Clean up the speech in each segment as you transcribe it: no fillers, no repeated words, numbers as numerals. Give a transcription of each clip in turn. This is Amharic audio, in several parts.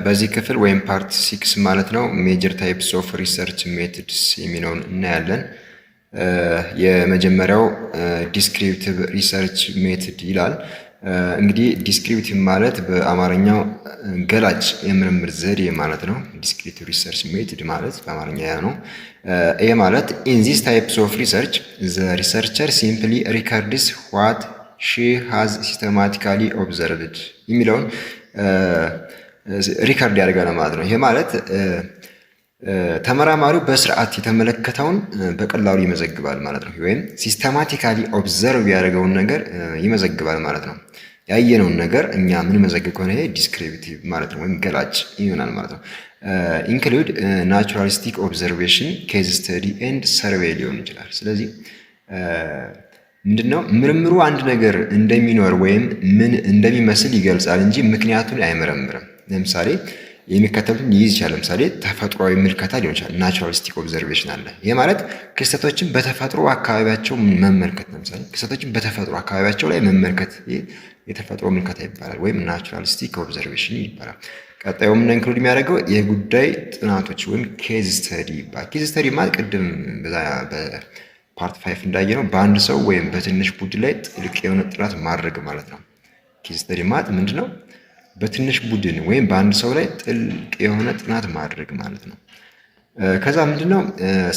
በዚህ ክፍል ወይም ፓርት 6 ማለት ነው ሜጀር ታይፕስ ኦፍ ሪሰርች ሜቶድስ የሚለውን እናያለን። የመጀመሪያው ዲስክሪፕቲቭ ሪሰርች ሜቶድ ይላል። እንግዲህ ዲስክሪፕቲቭ ማለት በአማርኛው ገላጭ የምርምር ዘዴ ማለት ነው። ዲስክሪፕቲቭ ሪሰርች ሜቶድ ማለት በአማርኛ ያ ነው። ይህ ማለት ኢን ዚስ ታይፕስ ኦፍ ሪሰርች ዘ ሪሰርቸር ሲምፕሊ ሪከርድስ ዋት ሺ ሃዝ ሲስተማቲካሊ ኦብዘርቭድ የሚለውን ሪከርድ ያደርጋል ማለት ነው። ይሄ ማለት ተመራማሪው በስርዓት የተመለከተውን በቀላሉ ይመዘግባል ማለት ነው። ወይም ሲስተማቲካሊ ኦብዘርቭ ያደረገውን ነገር ይመዘግባል ማለት ነው። ያየነውን ነገር እኛ ምን መዘግብ ከሆነ ይሄ ዲስክሪፕቲቭ ማለት ነው፣ ወይም ገላጭ ይሆናል ማለት ነው። ኢንክሉድ ናቹራሊስቲክ ኦብዘርቬሽን፣ ኬዝ ስተዲ ኤንድ ሰርቬይ ሊሆን ይችላል። ስለዚህ ምንድነው ምርምሩ አንድ ነገር እንደሚኖር ወይም ምን እንደሚመስል ይገልጻል እንጂ ምክንያቱን አይመረምርም። ለምሳሌ የሚከተሉትን ሊይዝ ይችላል። ለምሳሌ ተፈጥሯዊ ምልከታ ሊሆን ይችላል። ናቹራሊስቲክ ኦብዘርቬሽን አለ። ይህ ማለት ክስተቶችን በተፈጥሮ አካባቢያቸው መመልከት። ለምሳሌ ክስተቶችን በተፈጥሮ አካባቢያቸው ላይ መመልከት የተፈጥሮ ምልከታ ይባላል፣ ወይም ናቹራሊስቲክ ኦብዘርቬሽን ይባላል። ቀጣዩ ምን ኢንክሉድ የሚያደርገው የጉዳይ ጥናቶች ወይም ኬዝ ስተዲ ይባላል። ኬዝ ስተዲ ማለት ቅድም በፓርት 5 እንዳየነው በአንድ ሰው ወይም በትንሽ ቡድን ላይ ጥልቅ የሆነ ጥናት ማድረግ ማለት ነው። ኬዝ ስተዲ ማለት ምንድነው? በትንሽ ቡድን ወይም በአንድ ሰው ላይ ጥልቅ የሆነ ጥናት ማድረግ ማለት ነው። ከዛ ምንድነው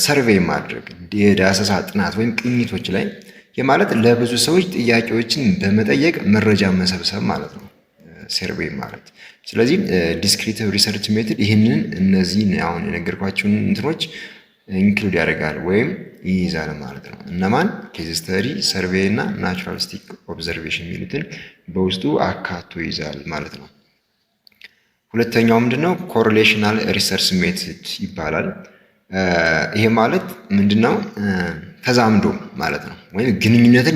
ሰርቬይ ማድረግ፣ የዳሰሳ ጥናት ወይም ቅኝቶች ላይ የማለት ለብዙ ሰዎች ጥያቄዎችን በመጠየቅ መረጃ መሰብሰብ ማለት ነው ሰርቬይ ማለት። ስለዚህ ዲስክሪፕቲቭ ሪሰርች ሜቶድ ይህንን እነዚህን አሁን የነገርኳቸውን እንትኖች ኢንክሉድ ያደርጋል ወይም ይይዛል ማለት ነው። እነማን? ኬዝ ስተዲ፣ ሰርቬይ እና ናቹራሊስቲክ ኦብዘርቬሽን የሚሉትን በውስጡ አካቶ ይዛል ማለት ነው። ሁለተኛው ምንድነው? ኮሪሌሽናል ሪሰርች ሜቶድ ይባላል። ይሄ ማለት ምንድነው? ተዛምዶ ማለት ነው፣ ወይም ግንኙነትን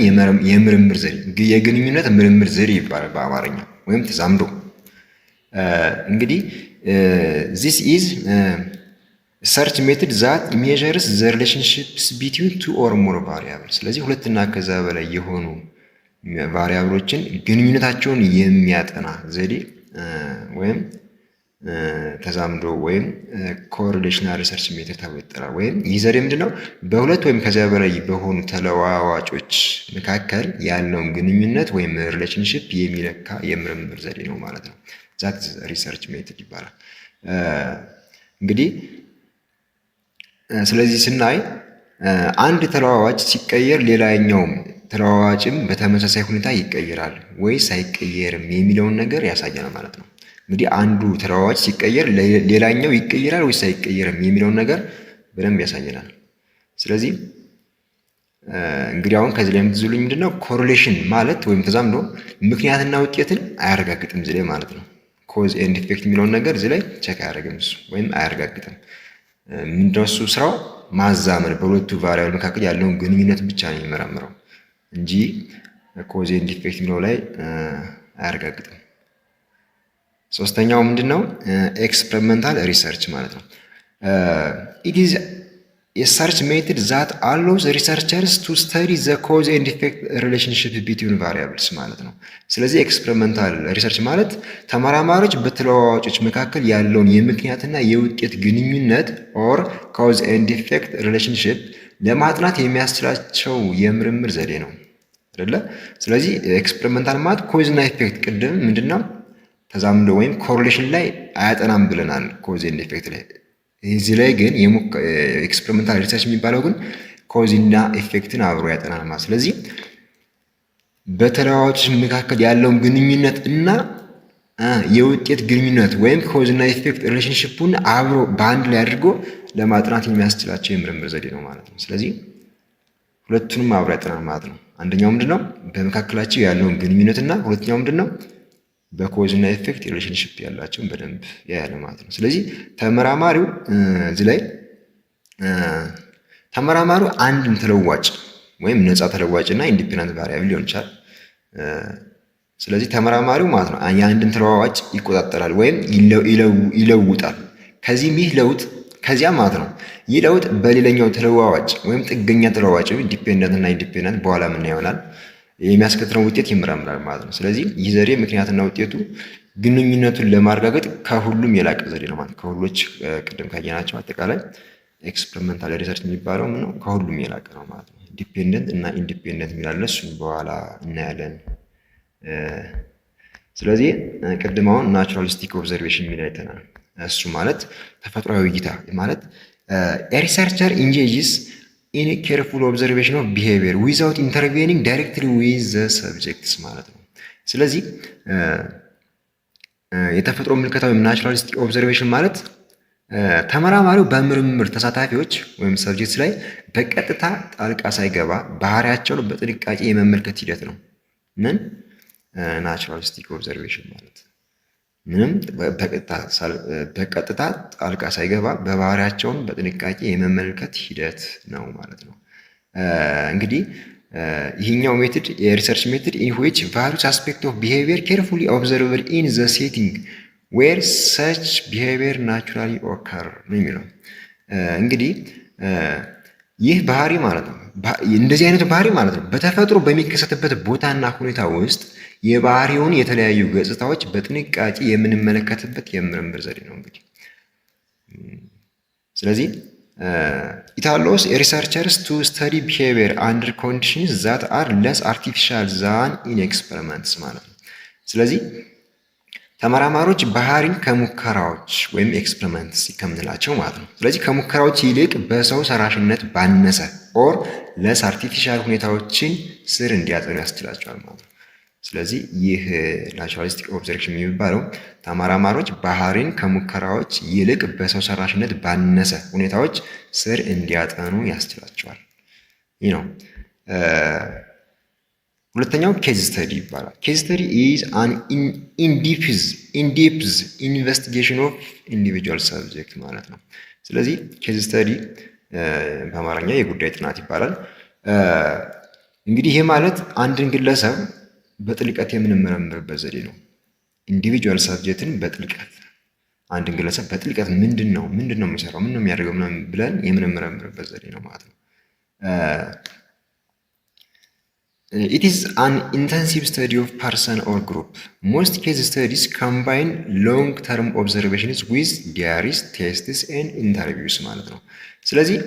የምርምር ዘዴ፣ የግንኙነት ምርምር ዘዴ ይባላል በአማርኛ፣ ወይም ተዛምዶ። እንግዲህ ዚስ ኢዝ ሰርች ሜቶድ ዛት ሜዠርስ ዘ ሪሌሽንሺፕስ ቢትዊን ቱ ኦር ሞር ቫሪያብል። ስለዚህ ሁለትና ከዛ በላይ የሆኑ ቫሪያብሎችን ግንኙነታቸውን የሚያጠና ዘዴ ወይም ተዛምዶ ወይም ኮሪሌሽናል ሪሰርች ሜቶድ ተብሎ ይጠራል። ወይም ይህ ዘዴ ምንድነው? በሁለት ወይም ከዚያ በላይ በሆኑ ተለዋዋጮች መካከል ያለውን ግንኙነት ወይም ሪሌሽንሺፕ የሚለካ የምርምር ዘዴ ነው ማለት ነው። ዛት ሪሰርች ሜቶድ ይባላል። እንግዲህ ስለዚህ ስናይ አንድ ተለዋዋጭ ሲቀየር ሌላኛውም ተለዋዋጭም በተመሳሳይ ሁኔታ ይቀየራል ወይስ አይቀየርም የሚለውን ነገር ያሳያል ማለት ነው። እንግዲህ አንዱ ተለዋዋጭ ሲቀየር ሌላኛው ይቀየራል ወይስ አይቀየርም የሚለውን ነገር በደንብ ያሳየናል። ስለዚህ እንግዲህ አሁን ከዚህ ላይ የምትይዙልኝ ምንድነው? ኮሪሌሽን ማለት ወይም ተዛምዶ ምክንያትና ውጤትን አያረጋግጥም እዚህ ላይ ማለት ነው። ኮዝ ኤንድ ኢፌክት የሚለውን ነገር እዚህ ላይ ቼክ አያደርግም እሱ፣ ወይም አያረጋግጥም። ምንድነው እሱ ስራው? ማዛመድ፣ በሁለቱ ቫሪያብል መካከል ያለውን ግንኙነት ብቻ ነው የሚመረምረው እንጂ ኮዝ ኤንድ ኢፌክት የሚለው ላይ አያረጋግጥም። ሶስተኛው ምንድነው? ኤክስፐሪመንታል ሪሰርች ማለት ነው። ኢት ኢዝ የሰርች ሜቶድ ዛት አሎውስ ሪሰርቸርስ ቱ ስተዲ ዘ ኮዝ ኤንድ ኢፌክት ሪሌሽንሺፕ ቢትዊን ቫሪያብልስ ማለት ነው። ስለዚህ ኤክስፐሪመንታል ሪሰርች ማለት ተመራማሪዎች በተለዋዋጮች መካከል ያለውን የምክንያትና የውጤት ግንኙነት ኦር ኮዝ ኤንድ ኢፌክት ሪሌሽንሺፕ ለማጥናት የሚያስችላቸው የምርምር ዘዴ ነው አይደለ? ስለዚህ ኤክስፐሪመንታል ማለት ኮዝ እና ኢፌክት ቅድም ምንድነው ተዛምዶ ወይም ኮሪሌሽን ላይ አያጠናም ብለናል፣ ኮዝ ኤንድ ኢፌክት ላይ። እዚህ ላይ ግን ኤክስፐሪመንታል ሪሰርች የሚባለው ግን ኮዝ እና ኢፌክትን አብሮ ያጠናል ማለት። ስለዚህ በተለዋዋጮች መካከል ያለውን ግንኙነት እና የውጤት ግንኙነት ወይም ኮዝ እና ኢፌክት ሪሌሽንሺፑን አብሮ በአንድ ላይ አድርጎ ለማጥናት የሚያስችላቸው የምርምር ዘዴ ነው ማለት ነው። ስለዚህ ሁለቱንም አብሮ ያጠናል ማለት ነው። አንደኛው ምንድነው? በመካከላቸው ያለውን ግንኙነት እና ሁለተኛው ምንድነው? በኮዝ እና ኢፌክት ሪሌሽንሺፕ ያላቸውን በደንብ ያያል ማለት ነው። ስለዚህ ተመራማሪው እዚህ ላይ ተመራማሪው አንድን ተለዋጭ ወይም ነፃ ተለዋጭ እና ኢንዲፔንደንት ቫሪያብል ሊሆን ይችላል። ስለዚህ ተመራማሪው ማለት ነው የአንድን ተለዋዋጭ ይቆጣጠራል ወይም ይለውጣል። ከዚህም ይህ ለውጥ ከዚያ ማለት ነው ይህ ለውጥ በሌላኛው ተለዋዋጭ ወይም ጥገኛ ተለዋዋጭ ዲፔንደንት እና ኢንዲፔንደንት በኋላ ምን ይሆናል የሚያስከትለው ውጤት ይመረምራል ማለት ነው። ስለዚህ ይህ ዘዴ ምክንያትና ውጤቱ ግንኙነቱን ለማረጋገጥ ከሁሉም የላቀ ዘዴ ነው ማለት ከሁሎች ቅድም ካየናቸው አጠቃላይ ኤክስፐሪመንታል ሪሰርች የሚባለው ምን ነው? ከሁሉም የላቀ ነው ማለት ነው። ዲፔንደንት እና ኢንዲፔንደንት የሚላለ እሱን በኋላ እናያለን። ስለዚህ ቅድም አሁን ናቹራሊስቲክ ኦብዘርቬሽን የሚል አይተናል። እሱ ማለት ተፈጥሯዊ እይታ ማለት ሪሰርቸር ኢንጌጅስ ኢን ኬርፉል ኦብዘርቬሽን ኦፍ ቢሄቪየር ዊዛውት ኢንተርቬኒንግ ዳይሬክትሊ ዊዝ ዘ ሰብጀክትስ ማለት ነው። ስለዚህ የተፈጥሮ ምልከታ ወይም ናቹራሊስቲክ ኦብዘርቬሽን ማለት ተመራማሪው በምርምር ተሳታፊዎች ወይም ሰብጀክትስ ላይ በቀጥታ ጣልቃ ሳይገባ ባህሪያቸውን በጥንቃቄ የመመልከት ሂደት ነው። ምን ናቹራሊስቲክ ኦብዘርቬሽን ማለት ምንም በቀጥታ ጣልቃ ሳይገባ በባህሪያቸውን በጥንቃቄ የመመልከት ሂደት ነው ማለት ነው። እንግዲህ ይህኛው ሜትድ የሪሰርች ሜትድ ኢን ዊች ቫሪየስ አስፔክት ኦፍ ቢሄቪየር ኬርፉሊ ኦብዘርቭድ ኢን ዘ ሴቲንግ ዌር ሰች ቢሄቪየር ናቹራሊ ኦከር ነው የሚለው። እንግዲህ ይህ ባህሪ ማለት ነው እንደዚህ አይነቱ ባህሪ ማለት ነው በተፈጥሮ በሚከሰትበት ቦታና ሁኔታ ውስጥ የባህሪውን የተለያዩ ገጽታዎች በጥንቃቄ የምንመለከትበት የምርምር ዘዴ ነው። እንግዲህ ስለዚህ it allows researchers to study behavior under conditions that are less artificial than in experiments ማለት ነው። ስለዚህ ተመራማሪዎች ባህሪን ከሙከራዎች ወይም ኤክስፐሪመንትስ ከምንላቸው ማለት ነው። ስለዚህ ከሙከራዎች ይልቅ በሰው ሰራሽነት ባነሰ ኦር ለስ አርቲፊሻል ሁኔታዎችን ስር እንዲያጠኑ ያስችላቸዋል ማለት ነው። ስለዚህ ይህ ናቹራሊስቲክ ኦብዘርቬሽን የሚባለው ተመራማሪዎች ባህሪን ከሙከራዎች ይልቅ በሰው ሰራሽነት ባነሰ ሁኔታዎች ስር እንዲያጠኑ ያስችላቸዋል። ይህ ነው። ሁለተኛው ኬዝ ስተዲ ይባላል። ኬዝ ስተዲ ኢዝ አን ኢንዲፕዝ ኢንቨስቲጌሽን ኦፍ ኢንዲቪጁዋል ሰብጀክት ማለት ነው። ስለዚህ ኬዝ ስተዲ በአማርኛ የጉዳይ ጥናት ይባላል። እንግዲህ ይህ ማለት አንድን ግለሰብ በጥልቀት የምንመረምርበት ዘዴ ነው። ኢንዲቪጁዋል ሰብጀክትን በጥልቀት አንድን ግለሰብ በጥልቀት ምንድን ነው የሚሰራው፣ ምን ነው የሚያደርገው ምናምን ብለን የምንመረምርበት ዘዴ ነው ማለት ነው። It is an intensive study of person or group. Most case studies combine long-term observations with diaries, tests and interviews ማለት ነው። ስለዚህ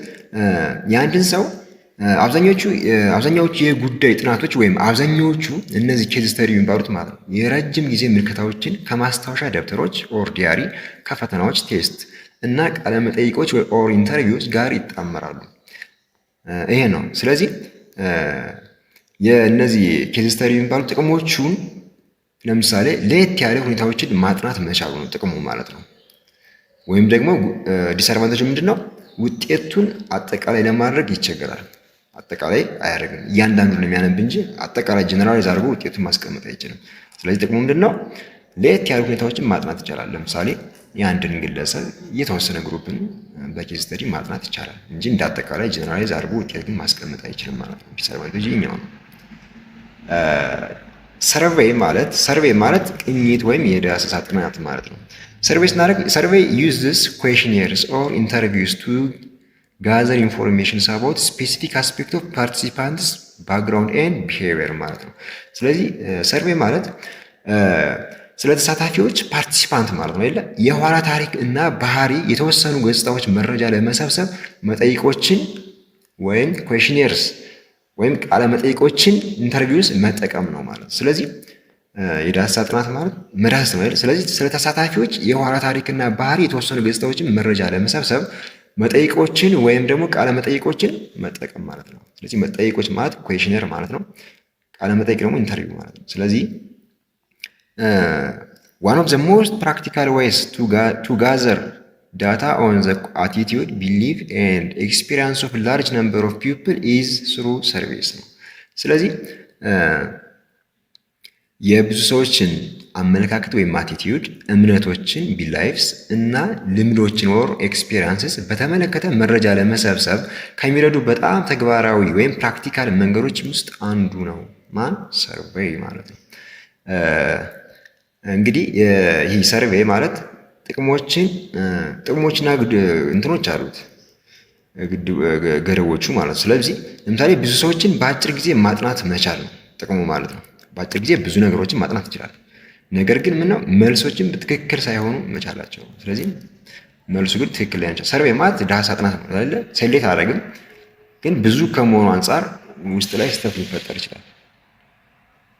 የአንድን ሰው አብዛኛዎቹ የጉዳይ ጥናቶች ወይም አብዛኛዎቹ እነዚህ ኬዝ ስተዲ የሚባሉት ማለት ነው የረጅም ጊዜ ምልከታዎችን ከማስታወሻ ደብተሮች ኦር ዲያሪ ከፈተናዎች ቴስት እና ቃለ መጠይቆች ኦር ኢንተርቪውስ ጋር ይጣመራሉ። ይሄ ነው። ስለዚህ የእነዚህ ኬዝ ስተዲ የሚባሉ ጥቅሞቹን ለምሳሌ ለየት ያለ ሁኔታዎችን ማጥናት መቻሉ ነው ጥቅሙ ማለት ነው። ወይም ደግሞ ዲስአድቫንቴጅ ምንድን ነው? ውጤቱን አጠቃላይ ለማድረግ ይቸገራል። አጠቃላይ አያደርግም። እያንዳንዱን የሚያነብ እንጂ አጠቃላይ ጀነራላይዝ አድርጎ ውጤቱን ማስቀመጥ አይችልም። ስለዚህ ጥቅሙ ምንድን ነው? ለየት ያሉ ሁኔታዎችን ማጥናት ይቻላል። ለምሳሌ የአንድን ግለሰብ የተወሰነ ግሩፕን በኬዝ ስተዲ ማጥናት ይቻላል እንጂ እንደ አጠቃላይ ጀነራላይዝ አድርጎ ውጤቱን ማስቀመጥ አይችልም ማለት ነው። ዲስአድቫንቴጅ ይኸኛው ነው። ሰርቬይ ማለት ቅኝት ወይም የዳሰሳ ጥናት ማለት ነው። ሰርቬይ ዩዝስ ኩዌሽነርስ ኦር ኢንተርቪውስ ቱ ጋዘር ኢንፎርሜሽንስ አባውት ስፔሲፊክ አስፔክት ኦፍ ፓርቲሲፓንትስ ባክግራውንድ ኤንድ ቢሄቪየር ማለት ነው። ስለዚህ ሰርቬይ ማለት ስለ ተሳታፊዎች ፓርቲሲፓንት ማለት ነው አይደል? የኋላ ታሪክ እና ባህሪ የተወሰኑ ገጽታዎች መረጃ ለመሰብሰብ መጠይቆችን ወይም ኩዌሽነርስ ወይም ቃለ መጠይቆችን ኢንተርቪውስ መጠቀም ነው ማለት። ስለዚህ የዳሰሳ ጥናት ማለት መዳሰስ ነው አይደል? ስለዚህ ስለ ተሳታፊዎች የኋላ ታሪክና ባህሪ የተወሰኑ ገጽታዎችን መረጃ ለመሰብሰብ መጠይቆችን ወይም ደግሞ ቃለ መጠይቆችን መጠቀም ማለት ነው። ስለዚህ መጠይቆች ማለት ኩዌሽነር ማለት ነው። ቃለ መጠይቅ ደግሞ ኢንተርቪው ማለት ነው። ስለዚህ one of the most practical ways to gather data on the attitude, belief and experience of large number of people is through surveys ነው። ስለዚህ የብዙ ሰዎችን አመለካከት ወይም አቲቲዩድ፣ እምነቶችን ቢላይፍስ እና ልምዶችን ወር ኤክስፒሪየንስስ በተመለከተ መረጃ ለመሰብሰብ ከሚረዱ በጣም ተግባራዊ ወይም ፕራክቲካል መንገዶች ውስጥ አንዱ ነው ሰርቬይ ማለት ነው። እንግዲህ ይህ ሰርቬይ ማለት ጥቅሞችና እንትኖች አሉት ገደቦቹ ማለት። ስለዚህ ለምሳሌ ብዙ ሰዎችን በአጭር ጊዜ ማጥናት መቻል ነው ጥቅሙ ማለት ነው። በአጭር ጊዜ ብዙ ነገሮችን ማጥናት ይችላል። ነገር ግን ምነው መልሶችን በትክክል ሳይሆኑ መቻላቸው። ስለዚህ መልሱ ግን ትክክል ላይ ናቸው። ሰርቬይ ማለት ዳሰሳ ጥናት ነው አይደለ? ሴሌክት አደረግን ግን ብዙ ከመሆኑ አንጻር ውስጥ ላይ ስህተት ሊፈጠር ይችላል።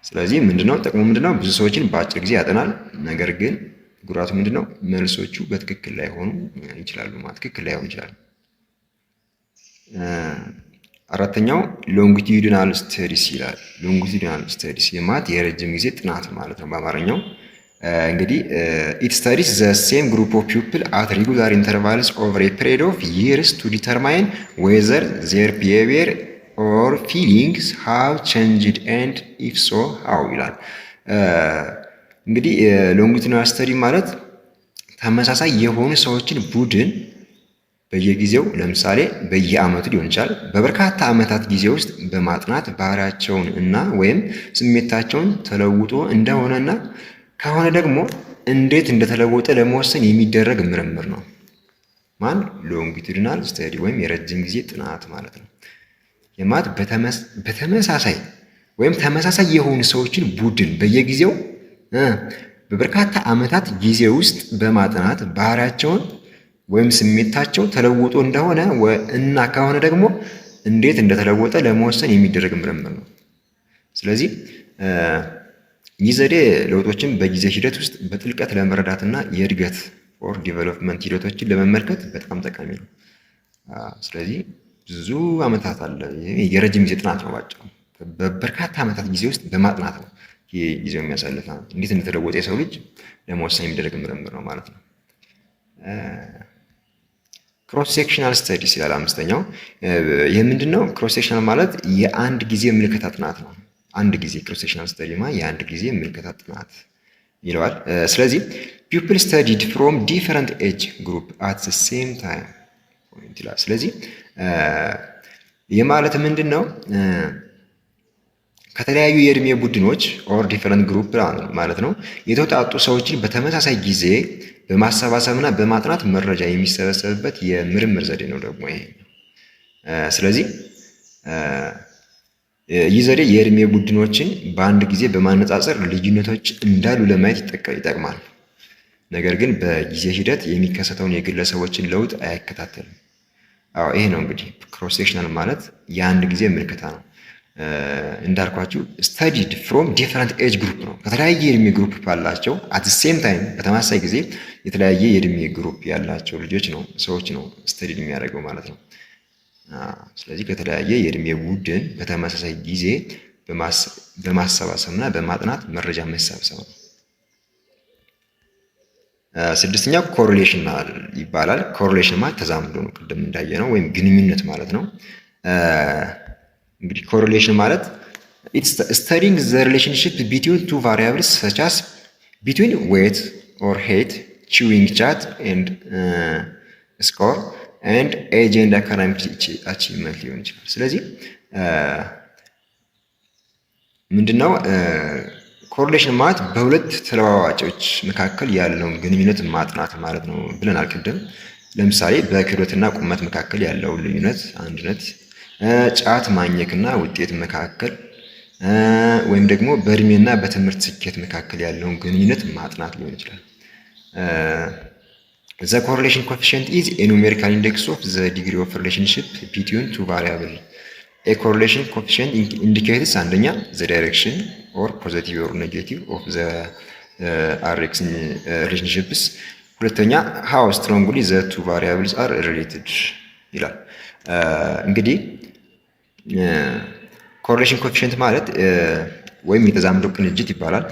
ስለዚህ ምንድነው ጥቅሙ? ምንድነው ብዙ ሰዎችን በአጭር ጊዜ ያጠናል። ነገር ግን ጉዳቱ ምንድነው? መልሶቹ በትክክል ላይ ሆኑ ይችላሉ ማለት ትክክል ላይ ሆኑ ይችላሉ። አራተኛው ሎንጊቲዩዲናል ስተዲስ ይላል። ሎንጊቲዩዲናል ስተዲስ ማለት የረጅም ጊዜ ጥናት ማለት ነው በአማርኛው። እንግዲህ ኢት ስተዲስ ዘ ሴም ግሩፕ ኦፍ ፒፕል አት ሬጉላር ኢንተርቫልስ ኦቨር ኤ ፒሪድ ኦፍ ይርስ ቱ ዲተርማይን ዌዘር ዜር ቢሄቪየር ኦር ፊሊንግስ ሃቭ ቼንጅድ ኤንድ ኢፍ ሶ ሃው ይላል። እንግዲህ ሎንጊቲዩዲናል ስተዲ ማለት ተመሳሳይ የሆኑ ሰዎችን ቡድን በየጊዜው ለምሳሌ በየዓመቱ ሊሆን ይችላል በበርካታ ዓመታት ጊዜ ውስጥ በማጥናት ባህሪያቸውን እና ወይም ስሜታቸውን ተለውጦ እንደሆነና ከሆነ ደግሞ እንዴት እንደተለወጠ ለመወሰን የሚደረግ ምርምር ነው። ማን ሎንጊቲዩዲናል ስተዲ ወይም የረጅም ጊዜ ጥናት ማለት ነው። የማት በተመሳሳይ ወይም ተመሳሳይ የሆኑ ሰዎችን ቡድን በየጊዜው በበርካታ ዓመታት ጊዜ ውስጥ በማጥናት ባህሪያቸውን ወይም ስሜታቸው ተለውጦ እንደሆነ እና ከሆነ ደግሞ እንዴት እንደተለወጠ ለመወሰን የሚደረግ ምርምር ነው። ስለዚህ ይህ ዘዴ ለውጦችን በጊዜ ሂደት ውስጥ በጥልቀት ለመረዳትና የእድገት ኦር ዲቨሎፕመንት ሂደቶችን ለመመልከት በጣም ጠቃሚ ነው። ስለዚህ ብዙ ዓመታት አለ የረጅም ጊዜ ጥናት ነው። ባጭሩ በበርካታ ዓመታት ጊዜ ውስጥ በማጥናት ነው ይህ ጊዜው የሚያሳልፍ እንዴት እንደተለወጠ የሰው ልጅ ለመወሰን የሚደረግ ምርምር ነው ማለት ነው። ክሮስ ሴክሽናል ስተዲስ ይላል አምስተኛው። ይህ ምንድን ነው? ክሮስ ሴክሽናል ማለት የአንድ ጊዜ ምልከታ ጥናት ነው። አንድ ጊዜ ክሮስ ሴክሽናል ስተዲ ማለት የአንድ ጊዜ ምልከታ ጥናት ይለዋል። ስለዚህ ፒፕል ስተዲድ ፍሮም ዲፈረንት ኤጅ ግሩፕ አት ዘ ሴም ታይም ፖይንት ይላል። ስለዚህ ይህ ማለት ምንድን ነው? ከተለያዩ የእድሜ ቡድኖች ኦር ዲፈረንት ግሩፕ ማለት ነው የተውጣጡ ሰዎችን በተመሳሳይ ጊዜ በማሰባሰብና በማጥናት መረጃ የሚሰበሰብበት የምርምር ዘዴ ነው ደግሞ ይሄ። ስለዚህ ይህ ዘዴ የእድሜ ቡድኖችን በአንድ ጊዜ በማነጻጸር ልዩነቶች እንዳሉ ለማየት ይጠቅማል። ነገር ግን በጊዜ ሂደት የሚከሰተውን የግለሰቦችን ለውጥ አይከታተልም። ይሄ ነው እንግዲህ ክሮስ ሴክሽናል ማለት የአንድ ጊዜ ምልከታ ነው። እንዳልኳችሁ ስተዲድ ፍሮም ዲፈረንት ኤጅ ግሩፕ ነው። ከተለያየ የእድሜ ግሩፕ ባላቸው አት ሴም ታይም በተመሳሳይ ጊዜ የተለያየ የእድሜ ግሩፕ ያላቸው ልጆች ነው ሰዎች ነው ስተዲድ የሚያደርገው ማለት ነው። ስለዚህ ከተለያየ የእድሜ ቡድን በተመሳሳይ ጊዜ በማሰባሰብና በማጥናት መረጃ መሰብሰብ ነው። ስድስተኛው ኮሪሌሽን ይባላል። ኮሪሌሽን ማለት ተዛምዶ ነው፣ ቅድም እንዳየነው ወይም ግንኙነት ማለት ነው። እንግዲህ ኮሪሌሽን ማለት ኢትስ ስተዲንግ ዘ ሪሌሽንሺፕ ቢትዊን ቱ ቫሪያብልስ ሰች አስ ቢትዊን ዌት ኦር ሄት ቺዊንግ ቻት ኤንድ ስኮር ኤንድ ኤጅ ኤንድ አካዳሚክ አቺቭመንት ሊሆን ይችላል። ስለዚህ ምንድነው ኮሪሌሽን ማለት በሁለት ተለዋዋጮች መካከል ያለውን ግንኙነት ማጥናት ማለት ነው ብለናል ቅድም። ለምሳሌ በክብደትና ቁመት መካከል ያለውን ልዩነት አንድነት፣ ጫት ማኘክና ውጤት መካከል ወይም ደግሞ በእድሜና በትምህርት ስኬት መካከል ያለውን ግንኙነት ማጥናት ሊሆን ይችላል። The correlation coefficient is a numerical index of the degree of relationship between two variables. A correlation coefficient indicates አንደኛ the direction or positive or negative of the RX relationships፣ ሁለተኛ how strongly the two variables are related ይላል። እንግዲህ ኮሪሌሽን ኮኤፊሽንት ማለት ወይም የተዛምዶ ቅንጅት ይባላል።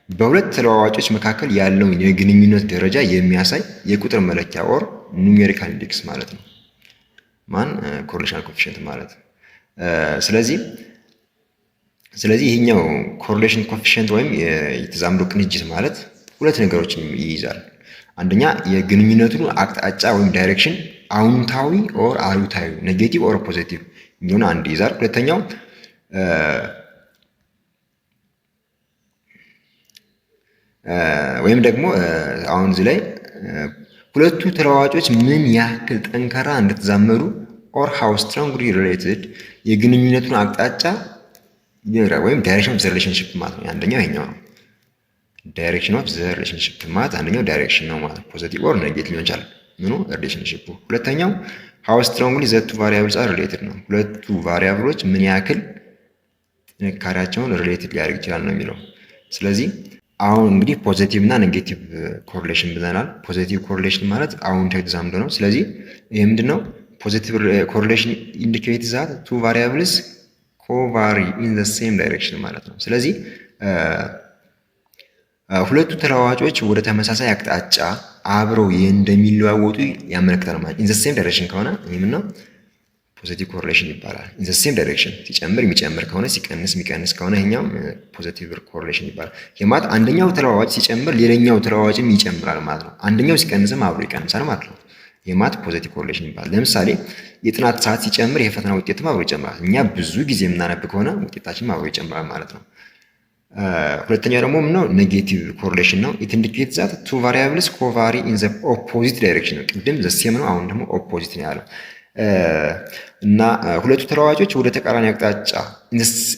በሁለት ተለዋዋጮች መካከል ያለውን የግንኙነት ደረጃ የሚያሳይ የቁጥር መለኪያ ኦር ኑሜሪካል ኢንዴክስ ማለት ነው። ማን ኮሪሌሽን ኮኤፊሽንት ማለት። ስለዚህ ይሄኛው ኮሪሌሽን ኮኤፊሽንት ወይም የተዛምዶ ቅንጅት ማለት ሁለት ነገሮችን ይይዛል። አንደኛ የግንኙነቱን አቅጣጫ ወይም ዳይሬክሽን አዎንታዊ ኦር አሉታዊ ኔጌቲቭ ኦር ፖዚቲቭ የሚሆን አንድ ይዛል። ሁለተኛው ወይም ደግሞ አሁን እዚህ ላይ ሁለቱ ተለዋዋጮች ምን ያክል ጠንካራ እንደተዛመዱ ኦር ሃው ስትሮንግሊ ሪሌትድ የግንኙነቱን አቅጣጫ ወይም ዳይሬክሽን ኦፍ ዘ ሪሌሽንሺፕ ማለት ነው። አንደኛው ይሄኛው ነው ዳይሬክሽን ኦፍ ዘ ሪሌሽንሺፕ ማለት አንደኛው ዳይሬክሽን ነው ማለት ፖዚቲቭ ኦር ኔጌቲቭ ሊሆን ይችላል ምኑ ሪሌሽንሺፑ። ሁለተኛው ሃው ስትሮንግሊ ዘ ቱ ቫሪያብልስ አር ሪሌትድ ነው። ሁለቱ ቫሪያብሎች ምን ያክል ጥንካሬያቸውን ሪሌትድ ሊያደርግ ይችላል ነው የሚለው። ስለዚህ አሁን እንግዲህ ፖዚቲቭ እና ኔጌቲቭ ኮሪሌሽን ብለናል። ፖዚቲቭ ኮሪሌሽን ማለት አዎንታዊ ተዛምዶ ነው። ስለዚህ ይህ ምንድነው? ፖዚቲቭ ኮሪሌሽን ኢንዲኬት ዛት ቱ ቫሪያብልስ ኮቫሪ ኢን ዘ ሴም ዳይሬክሽን ማለት ነው። ስለዚህ ሁለቱ ተለዋዋጮች ወደ ተመሳሳይ አቅጣጫ አብረው እንደሚለዋወጡ ያመለክታል ማለት ኢን ዘ ሴም ዳይሬክሽን ከሆነ ይህ ምነው ፖዚቲቭ ኮሪሌሽን ይባላል። ኢን ዘ ሴም ዳይሬክሽን ሲጨምር የሚጨምር ከሆነ ሲቀንስ የሚቀንስ ከሆነ ይሄኛው ፖዚቲቭ ኮሪሌሽን ይባላል። የማለት አንደኛው ተለዋዋጭ ሲጨምር ሌላኛው ተለዋዋጭም ይጨምራል ማለት ነው። አንደኛው ሲቀንስም አብሮ ይቀንሳል ማለት ነው። የማት ፖዚቲቭ ኮሪሌሽን ይባላል። ለምሳሌ የጥናት ሰዓት ሲጨምር የፈተና ውጤትም አብሮ ይጨምራል። እኛ ብዙ ጊዜ የምናነብ ከሆነ ውጤታችንም አብሮ ይጨምራል ማለት ነው። ሁለተኛው ደግሞ ምነው ኔጌቲቭ ኮሪሌሽን ነው። ኢት ኢንዲኬትስ ዛት ቱ ቫሪያብልስ ኮቫሪ ኢን ዘ ኦፖዚት ዳይሬክሽን ነው። ቅድም ዘ ሴም ነው፣ አሁን ደግሞ ኦፖዚት ነው ያለው እና ሁለቱ ተለዋዋጮች ወደ ተቃራኒ አቅጣጫ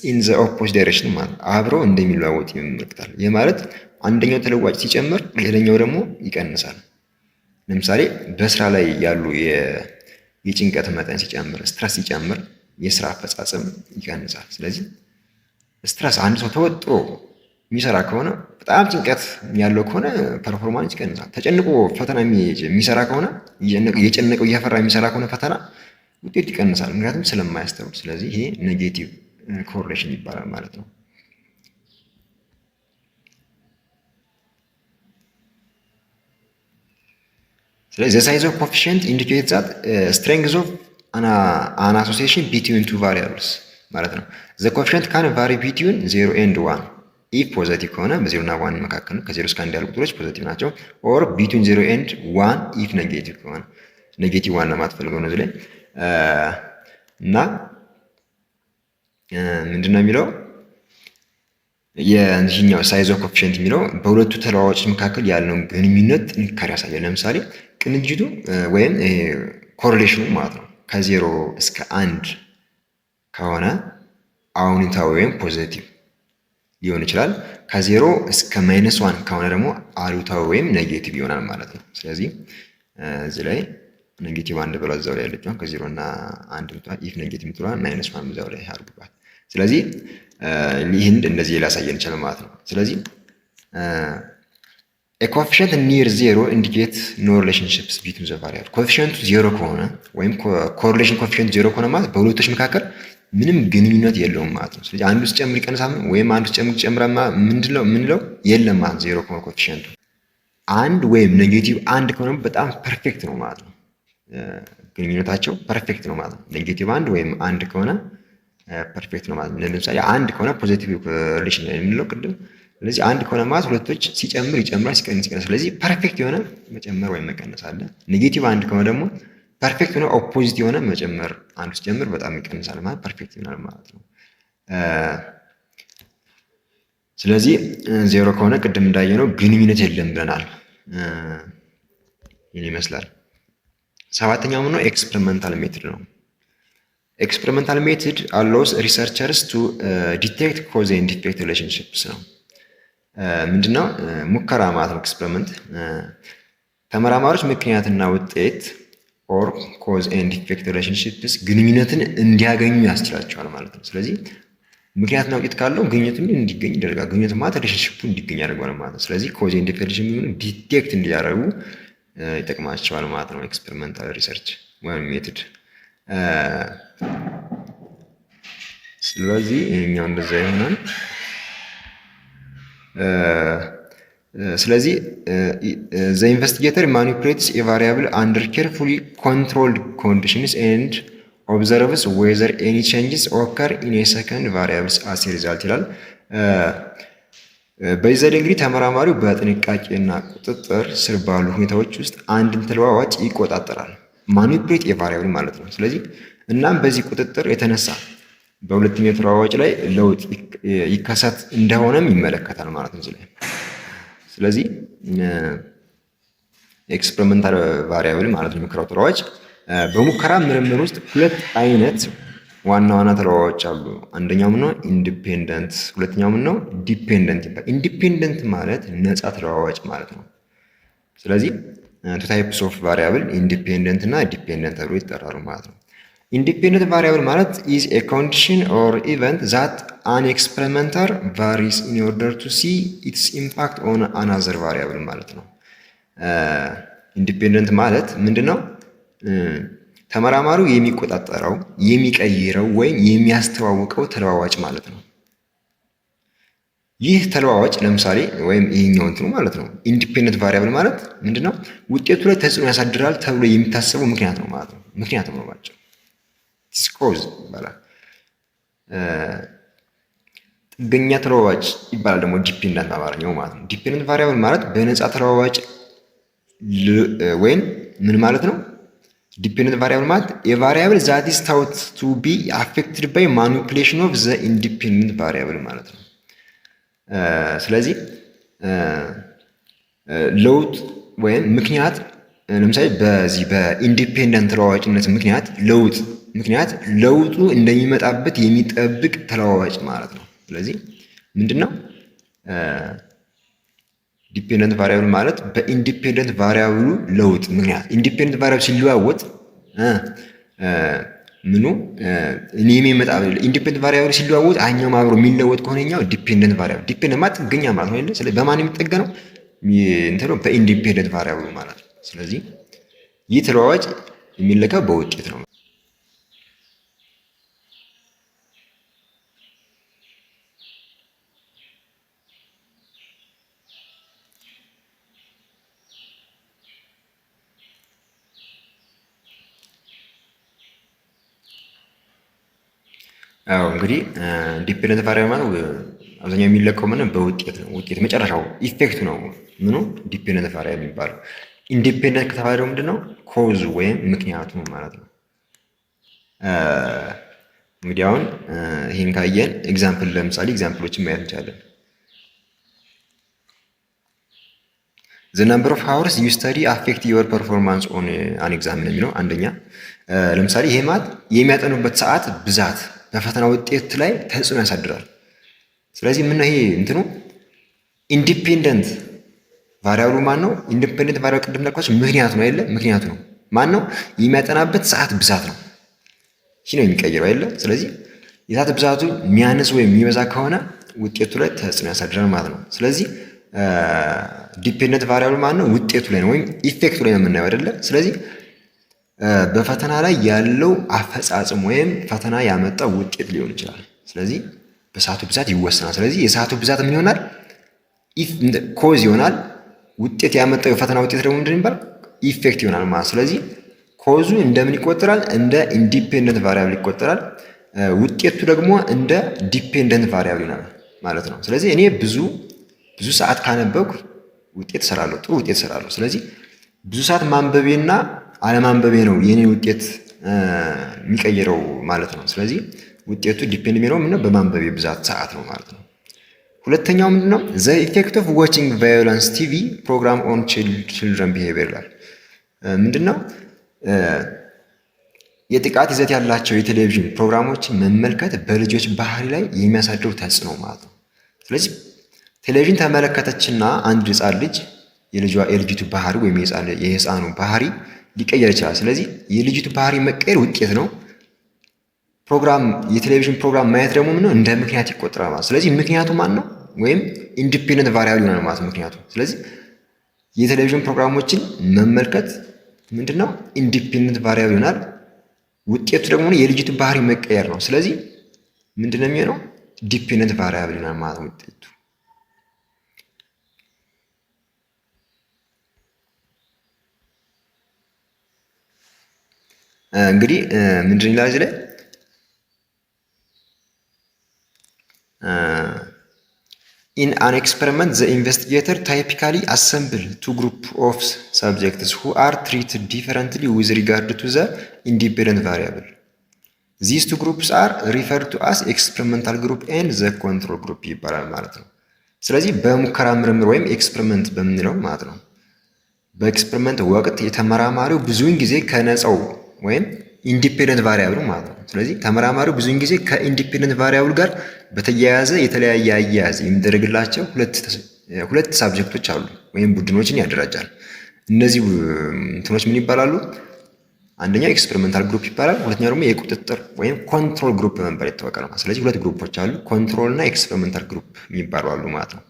ኢን ዘ ኦፖዚት ዳይሬክሽን ማለት አብረው እንደሚለዋወጡ ያመለክታል። ይህ ማለት አንደኛው ተለዋጭ ሲጨምር ሌላኛው ደግሞ ይቀንሳል። ለምሳሌ በስራ ላይ ያሉ የጭንቀት መጠን ሲጨምር፣ ስትረስ ሲጨምር የስራ አፈጻጸም ይቀንሳል። ስለዚህ ስትረስ አንድ ሰው ተወጥሮ የሚሰራ ከሆነ በጣም ጭንቀት ያለው ከሆነ ፐርፎርማንስ ይቀንሳል። ተጨንቆ ፈተና የሚሰራ ከሆነ እየጨነቀው እያፈራ የሚሰራ ከሆነ ፈተና ውጤት ይቀንሳል፣ ምክንያቱም ስለማያስተውል። ስለዚህ ይሄ ኔጌቲቭ ኮሪሌሽን ይባላል ማለት ነው። ስለዚህ ዘ ሳይዝ ኦፍ ኮፊሽንት ኢንዲኬት ዛት ስትሬንግዝ ኦፍ አን አሶሲዬሽን ቢትዊን ቱ ቫሪያብልስ ማለት ነው። ዘ ኮፊሽንት ካን ቫሪ ቢትዊን 0 ኤንድ 1 ኢፍ ፖዚቲቭ ከሆነ በ0 እና 1 መካከል ነው። ከ0 እስከ 1 ያሉ ቁጥሮች ፖዚቲቭ ናቸው። ኦር ቢትዊን 0 ኤንድ 1 ኢፍ ኔጌቲቭ ከሆነ ኔጌቲቭ 1 ለማትፈልገው ነው እዚህ ላይ እና ምንድነው የሚለው የዚህኛው ሳይዝ ኦፍ ኮፊሽንት የሚለው በሁለቱ ተለዋዋጮች መካከል ያለውን ግንኙነት ጥንካሬ ያሳያል። ለምሳሌ ቅንጅቱ ወይም ኮሪሌሽኑ ማለት ነው ከ0 እስከ 1 ከሆነ አዎንታዊ ወይም ፖዚቲቭ ሊሆን ይችላል። ከ0 እስከ -1 ከሆነ ደግሞ አሉታዊ ወይም ኔጌቲቭ ይሆናል ማለት ነው። ስለዚህ እዚህ ላይ ኔጌቲቭ 1 ብለው እዛው ላይ ያለችው ከ0 እና 1 ብቷል። ኢፍ ኔጌቲቭ ብትሏል -1 እዛው ላይ አድርጓል። ስለዚህ ይህን እንደዚህ ሊያሳየን ይችላል ማለት ነው። ስለዚህ ኮፊሽንት ኒር 0 ኢንዲኬት ኖ ሪሌሽንሺፕስ ቢትዊን ዘ ቫሪያብል። ኮፊሽንቱ 0 ከሆነ ወይም ኮሪሌሽን ኮፊሽንት 0 ከሆነ ማለት በሁለቶች መካከል ምንም ግንኙነት የለውም ማለት ነው። ስለዚህ አንዱ ሲጨምር ይቀንሳል ወይም አንዱ ሲጨምር ይጨምራል ምንለው የለም ማለት 0 ከሆነ ኮፊሽንቱ። አንድ ወይም ኔጌቲቭ 1 ከሆነ በጣም ፐርፌክት ነው ማለት ነው። ግንኙነታቸው ፐርፌክት ነው ማለት ነው። ኔጌቲቭ 1 ወይም 1 ከሆነ ፐርፌክት ነው ማለት ነው። ለምሳሌ 1 ከሆነ ፖዚቲቭ ሪሌሽን የምንለው ቅድም። ስለዚህ 1 ከሆነ ማለት ሁለቶች ሲጨምር ይጨምራል፣ ሲቀንስ ይቀንሳል። ስለዚህ ፐርፌክት የሆነ መጨመር ወይም መቀነስ አለ። ኔጌቲቭ 1 ከሆነ ደግሞ ፐርፌክት የሆነ ኦፖዚት የሆነ መጨመር፣ አንዱ ሲጨምር በጣም ይቀንሳል ማለት ፐርፌክት ይሆናል ማለት ነው። ስለዚህ 0 ከሆነ ቅድም እንዳየነው ግንኙነት የለም ብለናል። ይህን ይመስላል። ሰባተኛው ነው ኤክስፐሪመንታል ሜትድ ነው። ኤክስፐሪመንታል ሜትድ አሎውስ ሪሰርቸርስ ቱ ዲቴክት ኮዝ ኤንድ ኢፌክት ሪሌሽንሺፕስ ነው። ምንድነው ሙከራ ማለት ነው። ኤክስፐሪመንት ተመራማሪዎች ምክንያትና ውጤት ኦር ኮዝ ኤንድ ኢፌክት ሪሌሽንሺፕስ ግንኙነትን እንዲያገኙ ያስችላቸዋል ማለት ነው። ስለዚህ ምክንያትና ውጤት ካለው ግንኙነትን እንዲገኝ ይደረጋል። ግንኙነት ማለት ሪሌሽንሺፑ እንዲገኝ ያደርገዋል ማለት ነው። ስለዚህ ኮዝ ኤንድ ኢፌክት ሪሌሽንሺፕን ዲቴክት እንዲያደርጉ ይጠቅማቸዋል ማለት ነው። ኤክስፐሪመንታል ሪሰርች ወይም ሜትድ። ስለዚህ ይሄኛው እንደዛ ይሆናል። ስለዚህ ዘ ኢንቨስቲጌተር ማኒፑሌትስ ኤ ቫሪያብል አንደር ኬርፉሊ ኮንትሮልድ ኮንዲሽንስ ኤንድ ኦብዘርቭስ ዌዘር ኤኒ ቼንጅስ ኦከር ኢን ኤ ሰከንድ ቫሪያብልስ አስ ሪዛልት ይላል። በዚህ ዘዴ እንግዲህ ተመራማሪው በጥንቃቄና ቁጥጥር ስር ባሉ ሁኔታዎች ውስጥ አንድን ተለዋዋጭ ይቆጣጠራል። ማኒፑሌት ኤ ቫሪያብል ማለት ነው። ስለዚህ እናም በዚህ ቁጥጥር የተነሳ በሁለተኛው ተለዋዋጭ ላይ ለውጥ ይከሰት እንደሆነም ይመለከታል ማለት ነው እዚህ ላይ። ስለዚህ ኤክስፐሪመንታል ቫሪያብል ማለት ነው ሙከራው ተለዋዋጭ በሙከራ ምርምር ውስጥ ሁለት አይነት ዋና ዋና ተለዋዋጮች አሉ። አንደኛው ምን ነው? ኢንዲፔንደንት። ሁለተኛው ምን ነው? ዲፔንደንት ይባላል። ኢንዲፔንደንት ማለት ነፃ ተለዋዋጭ ማለት ነው። ስለዚህ ቱ ታይፕስ ኦፍ ቫሪያብል ኢንዲፔንደንት እና ዲፔንደንት ተብሎ ይጠራሉ ማለት ነው። ኢንዲፔንደንት ቫሪያብል ማለት ኢዝ ኤ ኮንዲሽን ኦር ኢቨንት ዛት አን ኤክስፐሪመንተር ቫሪስ ኢን ኦርደር ቱ ሲ ኢትስ ኢምፓክት ኦን አናዘር ቫሪያብል ማለት ነው። ኢንዲፔንደንት ማለት ምንድን ነው? ተመራማሪው የሚቆጣጠረው የሚቀይረው ወይም የሚያስተዋውቀው ተለዋዋጭ ማለት ነው። ይህ ተለዋዋጭ ለምሳሌ ወይም ይሄኛው እንትኑ ማለት ነው። ኢንዲፔንደንት ቫሪያብል ማለት ምንድነው? ውጤቱ ላይ ተጽዕኖ ያሳድራል ተብሎ የሚታሰበው ምክንያት ነው ማለት ነው። ምክንያቱም ነው ባጭሩ ዲስኮዝ ይባላል። ጥገኛ ተለዋዋጭ ይባላል ደግሞ ዲፔንደንት በአማርኛው ማለት ነው። ዲፔንደንት ቫሪያብል ማለት በነፃ ተለዋዋጭ ወይም ምን ማለት ነው? ዲፔንደንት ቫሪያብል ማለት የቫሪያብል ዛት ኢዝ ታውት ቱ ቢ አፌክትድ ባይ ማኒፑሌሽን ኦፍ ዘ ኢንዲፔንደንት ቫሪያብል ማለት ነው። ስለዚህ ለውጥ ወይም ምክንያት ለምሳሌ በዚህ በኢንዲፔንደንት ተለዋዋጭነት ምክንያት ለውጡ እንደሚመጣበት የሚጠብቅ ተለዋዋጭ ማለት ነው። ስለዚህ ምንድነው ዲፔንደንት ቫሪያብል ማለት በኢንዲፔንደንት ቫሪያብሉ ለውጥ ምክንያት ኢንዲፔንደንት ቫሪያብል ሲለዋወጥ ምኑ የሚመጣ ኢንዲፔንደንት ቫሪያብል ሲለዋወጥ አኛው አብሮ የሚለወጥ ከሆነኛው ዲፔንደንት ቫሪያብል ዲፔንደንት ማለት ጥገኛ ማለት ነው አይደል? ስለዚህ በማን የሚጠገነው እንትኑ በኢንዲፔንደንት ቫሪያብሉ ማለት ነው። ስለዚህ ይህ ተለዋዋጭ የሚለካው በውጤት ነው። አዎ እንግዲህ ዲፔንደንት ቫሪያብል ማለት አብዛኛው የሚለካው ምን በውጤት ነው። ውጤት መጨረሻው ኢፌክቱ ነው ምኑ ዲፔንደንት ቫሪያብል የሚባለው። ኢንዲፔንደንት ከተባለው ምንድነው? ኮዝ ወይም ምክንያቱ ማለት ነው። እንግዲህ አሁን ይሄን ካየን ለምሳሌ ኤግዛምፕሎችን ማየት እንችላለን። ዘ ነምበር ኦፍ ሃወርስ ዩ ስተዲ አፌክት ዩር ፐርፎርማንስ ኦን አን ኤግዛም ነው የሚለው አንደኛ። ለምሳሌ ይሄ ማለት የሚያጠኑበት ሰዓት ብዛት በፈተና ውጤት ላይ ተጽዕኖ ያሳድራል። ስለዚህ ምን ነው ይሄ እንትኑ ኢንዲፔንደንት ቫሪያብሉ ማን ነው? ኢንዲፔንደንት ቫሪያብል ቅድም እንዳልኳችሁ ምክንያቱ ነው አይደለ? ምክንያቱ ነው ማን ነው? የሚያጠናበት ሰዓት ብዛት ነው። ይህ ነው የሚቀይረው አይደለ? ስለዚህ የሰዓት ብዛቱ የሚያንስ ወይም የሚበዛ ከሆነ ውጤቱ ላይ ተጽዕኖ ያሳድራል ማለት ነው። ስለዚህ ዲፔንደንት ቫሪያብል ማን ነው? ውጤቱ ላይ ነው ወይም ኢፌክቱ ላይ ነው የምናየው አይደለ? ስለዚህ በፈተና ላይ ያለው አፈጻጽም ወይም ፈተና ያመጣው ውጤት ሊሆን ይችላል። ስለዚህ በሰዓቱ ብዛት ይወሰናል። ስለዚህ የሰዓቱ ብዛት ምን ይሆናል? ኮዝ ይሆናል። ውጤት ያመጣው የፈተና ውጤት ደግሞ ምንድን ይባላል? ኢፌክት ይሆናል ማለት። ስለዚህ ኮዙ እንደምን ይቆጠራል? እንደ ኢንዲፔንደንት ቫሪያብል ይቆጠራል። ውጤቱ ደግሞ እንደ ዲፔንደንት ቫሪያብል ይሆናል ማለት ነው። ስለዚህ እኔ ብዙ ሰዓት ካነበብኩ ውጤት እሰራለሁ፣ ጥሩ ውጤት እሰራለሁ። ስለዚህ ብዙ ሰዓት ማንበቤና አለማንበቤ ነው የኔ ውጤት የሚቀይረው ማለት ነው። ስለዚህ ውጤቱ ዲፔንድ የሚለው ምንድነው? በማንበቤ ብዛት ሰዓት ነው ማለት ነው። ሁለተኛው ምንድነው? ዘ ኢፌክት ኦፍ ዋቺንግ ቫዮለንስ ቲቪ ፕሮግራም ኦን ችልድረን ቢሄቪየር ይላል። ምንድነው? የጥቃት ይዘት ያላቸው የቴሌቪዥን ፕሮግራሞችን መመልከት በልጆች ባህሪ ላይ የሚያሳድረው ተጽዕኖ ማለት ነው። ስለዚህ ቴሌቪዥን ተመለከተችና አንድ ህፃን ልጅ የልጅቱ ባህሪ ወይም የህፃኑ ባህሪ ሊቀየር ይችላል። ስለዚህ የልጅቱ ባህሪ መቀየር ውጤት ነው። የቴሌቪዥን ፕሮግራም ማየት ደግሞ ምነው እንደ ምክንያት ይቆጠራል ማለት። ስለዚህ ምክንያቱ ማን ነው? ወይም ኢንዲፔንደንት ቫሪያብል ይሆናል ማለት ምክንያቱ። ስለዚህ የቴሌቪዥን ፕሮግራሞችን መመልከት ምንድነው? ኢንዲፔንደንት ቫሪያብል ይሆናል። ውጤቱ ደግሞ የልጅቱ ባህሪ መቀየር ነው። ስለዚህ ምንድነው የሚሆነው? ዲፔንደንት ቫሪያብል ይሆናል ማለት ነው ውጤቱ። እንግዲህ ምንድን ይላል እዚህ ላይ ኢን አን ኤክስፐሪመንት ዘ ኢንቨስቲጌተር ታይፒካሊ አሰምብል ቱ ግሩፕ ኦፍ ሰብጀክትስ ሁ አር ትሪትድ ዲፈረንትሊ ዊዝ ሪጋርድ ቱ ዘ ኢንዲፔንደንት ቫሪያብል ዚስ ቱ ግሩፕስ አር ሪፈርድ ቱ አስ ኤክስፐሪመንታል ግሩፕ ኤንድ ዘ ኮንትሮል ግሩፕ ይባላል ማለት ነው። ስለዚህ በሙከራ ምርምር ወይም ኤክስፐሪመንት በምንለው ማለት ነው። በኤክስፐሪመንት ወቅት የተመራማሪው ብዙውን ጊዜ ከነፃው ወይም ኢንዲፔንደንት ቫሪያብል ማለት ነው። ስለዚህ ተመራማሪው ብዙውን ጊዜ ከኢንዲፔንደንት ቫሪያብል ጋር በተያያዘ የተለያየ አያያዝ የሚደረግላቸው ሁለት ሳብጀክቶች አሉ ወይም ቡድኖችን ያደራጃል። እነዚህ እንትኖች ምን ይባላሉ? አንደኛው ኤክስፐሪመንታል ግሩፕ ይባላል። ሁለተኛው ደግሞ የቁጥጥር ወይም ኮንትሮል ግሩፕ በመባል ይታወቃል። ስለዚህ ሁለት ግሩፖች አሉ፣ ኮንትሮል እና ኤክስፐሪመንታል ግሩፕ የሚባሉ አሉ ማለት ነው።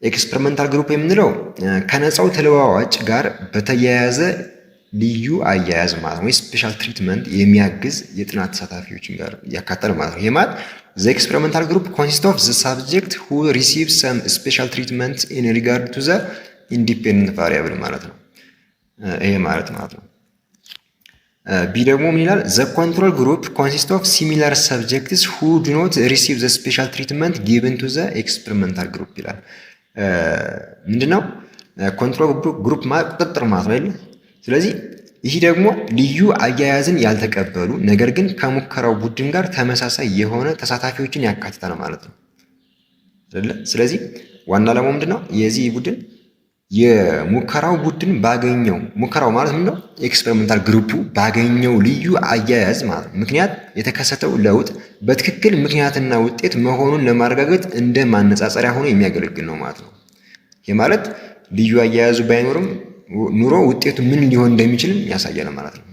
ኤክስፐሪመንታል ግሩፕ የምንለው ከነፃው ተለዋዋጭ ጋር በተያያዘ ልዩ አያያዝ ማለት ነው፣ ወይ ስፔሻል ትሪትመንት የሚያግዝ የጥናት ተሳታፊዎችን ጋር ያካተለ ማለት ነው። ይሄ ማለት ዘ ኤክስፐሪመንታል ግሩፕ ኮንሲስት ኦፍ ዘ ሳብጀክት ሁ ሪሲቭ ሰም ስፔሻል ትሪትመንት ኢን ሪጋርድ ቱ ዘ ኢንዲፔንደንት ቫሪያብል ማለት ነው። ይሄ ማለት ነው። ቢ ደግሞ ምን ይላል? ዘ ኮንትሮል ግሩፕ ኮንሲስት ኦፍ ሲሚላር ሰብጀክትስ ሁ ዱ ኖት ሪሲቭ ዘ ስፔሻል ትሪትመንት ጊቨን ቱ ዘ ኤክስፐሪመንታል ግሩፕ ይላል። ምንድነው ኮንትሮል ግሩፕ ማለት ቁጥጥር ማለት ነው አይደል? ስለዚህ ይህ ደግሞ ልዩ አያያዝን ያልተቀበሉ ነገር ግን ከሙከራው ቡድን ጋር ተመሳሳይ የሆነ ተሳታፊዎችን ያካትታል ማለት ነው አይደል? ስለዚህ ዋና ዓላማው ምንድነው? የዚህ ቡድን የሙከራው ቡድን ባገኘው ሙከራው ማለት ምንድነው? ኤክስፐሪመንታል ግሩፑ ባገኘው ልዩ አያያዝ ማለት ነው ምክንያት የተከሰተው ለውጥ በትክክል ምክንያትና ውጤት መሆኑን ለማረጋገጥ እንደ ማነጻጸሪያ ሆኖ የሚያገለግል ነው ማለት ነው። ይህ ማለት ልዩ አያያዙ ባይኖርም ኑሮ ውጤቱ ምን ሊሆን እንደሚችልም ያሳያል ማለት ነው።